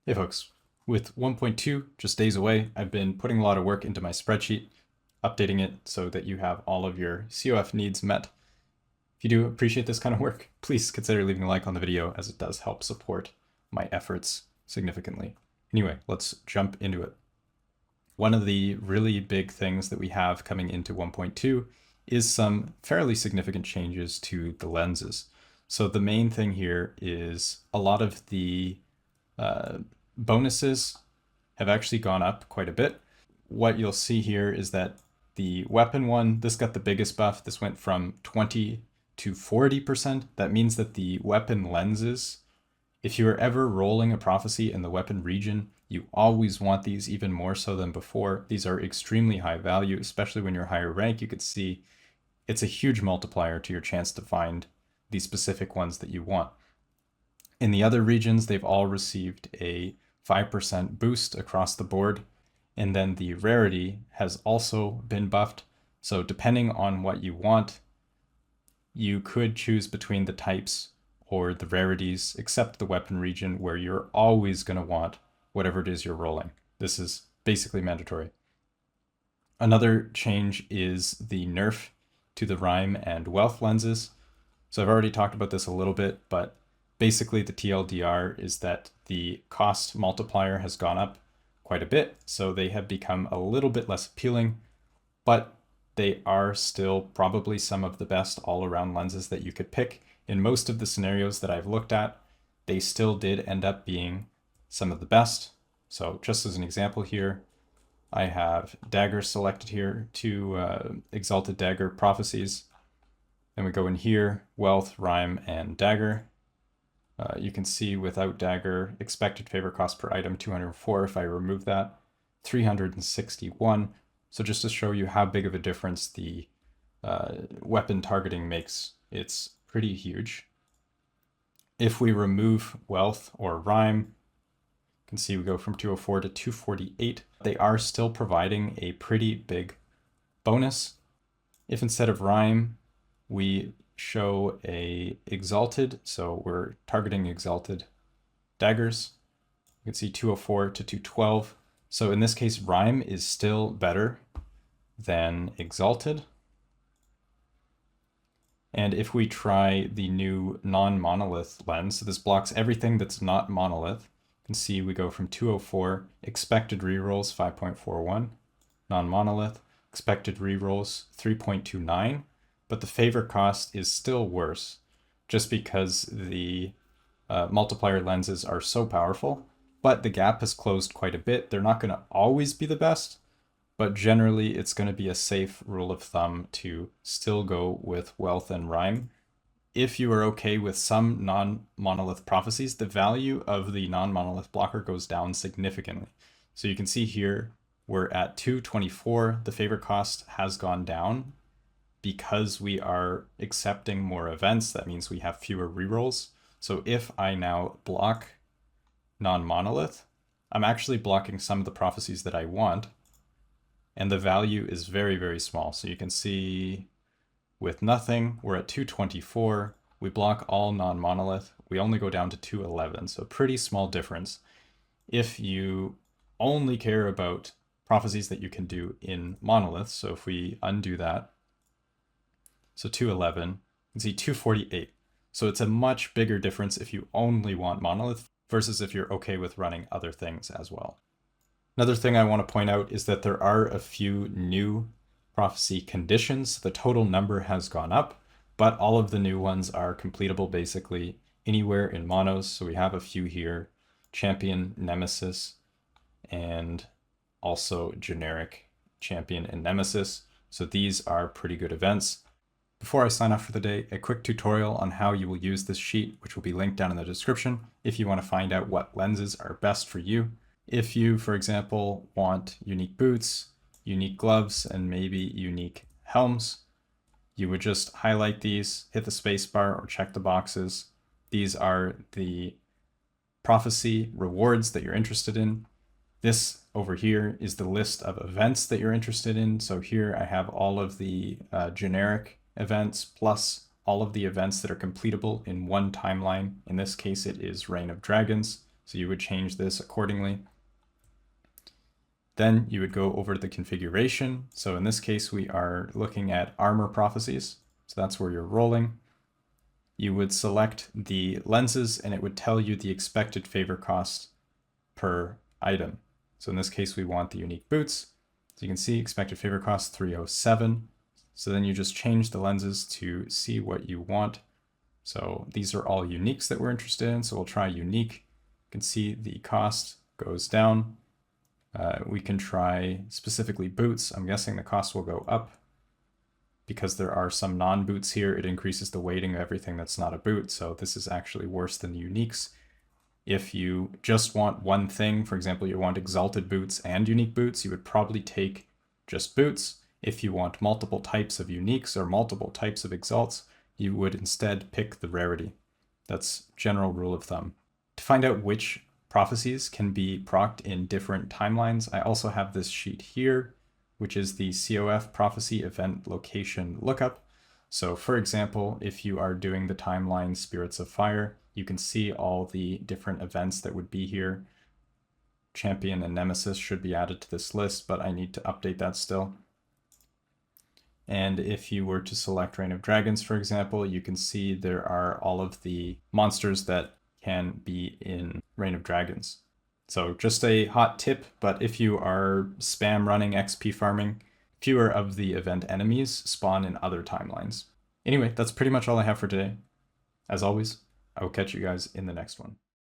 Hey folks, with 1.2 just days away, I've been putting a lot of work into my spreadsheet, updating it so that you have all of your COF needs met. If you do appreciate this kind of work, please consider leaving a like on the video as it does help support my efforts significantly. Anyway, let's jump into it. One of the really big things that we have coming into 1.2 is some fairly significant changes to the lenses. So the main thing here is a lot of the bonuses have actually gone up quite a bit. What you'll see here is that the weapon one, this got the biggest buff. This went from 20 to 40%. That means that the weapon lenses, if you are ever rolling a prophecy in the weapon region, you always want these even more so than before. These are extremely high value, especially when you're higher rank. You could see it's a huge multiplier to your chance to find the specific ones that you want. In the other regions, they've all received a 5% boost across the board. And then the rarity has also been buffed. So depending on what you want, you could choose between the types or the rarities, except the weapon region, where you're always going to want whatever it is you're rolling. This is basically mandatory. Another change is the nerf to the rhyme and wealth lenses. So I've already talked about this a little bit, but basically the TLDR is that the cost multiplier has gone up quite a bit, so they have become a little bit less appealing, but they are still probably some of the best all-around lenses that you could pick. In most of the scenarios that I've looked at, they still did end up being some of the best. So just as an example here, I have dagger selected here, two exalted dagger prophecies. Then we go in here, wealth, rhyme, and dagger. You can see without dagger, expected favor cost per item 204. If I remove that, 361. So just to show you how big of a difference the weapon targeting makes, it's pretty huge. If we remove wealth or rhyme, you can see we go from 204 to 248. They are still providing a pretty big bonus. If instead of rhyme, we show a exalted, so we're targeting exalted daggers, you can see 204 to 212. So in this case, rhyme is still better than exalted. And if we try the new non-monolith lens, so this blocks everything that's not monolith, you can see we go from 204, expected rerolls 5.41, non-monolith, expected rerolls 3.29, but the favor cost is still worse just because the multiplier lenses are so powerful, but the gap has closed quite a bit. They're not going to always be the best, but generally it's going to be a safe rule of thumb to still go with wealth and rhyme. If you are okay with some non-monolith prophecies, the value of the non-monolith blocker goes down significantly. So you can see here we're at 224. The favor cost has gone down because we are accepting more events. That means we have fewer rerolls. So if I now block non-monolith, I'm actually blocking some of the prophecies that I want, and the value is very, very small. So you can see with nothing, we're at 224. We block all non-monolith. We only go down to 211, so pretty small difference. If you only care about prophecies that you can do in monolith, so if we undo that, so 211, you can see 248. So it's a much bigger difference if you only want monolith versus if you're okay with running other things as well. Another thing I want to point out is that there are a few new prophecy conditions. The total number has gone up, but all of the new ones are completable basically anywhere in monos. So we have a few here, champion, nemesis, and also generic champion and nemesis. So these are pretty good events. Before I sign off for the day, a quick tutorial on how you will use this sheet, which will be linked down in the description if you want to find out what lenses are best for you. If you, for example, want unique boots, unique gloves, and maybe unique helms, you would just highlight these, hit the spacebar, or check the boxes. These are the prophecy rewards that you're interested in. This over here is the list of events that you're interested in. So here I have all of the generic events plus all of the events that are completable in one timeline. In this case, it is Reign of Dragons. So you would change this accordingly. Then you would go over the configuration. So in this case, we are looking at armor prophecies. So that's where you're rolling. You would select the lenses and it would tell you the expected favor cost per item. So in this case, we want the unique boots. So you can see expected favor cost 307. So then you just change the lenses to see what you want. So these are all uniques that we're interested in. So we'll try unique. You can see the cost goes down. We can try specifically boots. I'm guessing the cost will go up. Because there are some non-boots here, it increases the weighting of everything that's not a boot. So this is actually worse than the uniques. If you just want one thing, for example, you want exalted boots and unique boots, you would probably take just boots. If you want multiple types of uniques or multiple types of exalts, you would instead pick the rarity. That's general rule of thumb. To find out which prophecies can be procced in different timelines, I also have this sheet here, which is the COF prophecy event location lookup. So for example, if you are doing the timeline Spirits of Fire, you can see all the different events that would be here. Champion and Nemesis should be added to this list, but I need to update that still. And if you were to select Reign of Dragons, for example, you can see there are all of the monsters that can be in Reign of Dragons. So just a hot tip, but if you are spam running XP farming, fewer of the event enemies spawn in other timelines. Anyway, that's pretty much all I have for today. As always, I will catch you guys in the next one.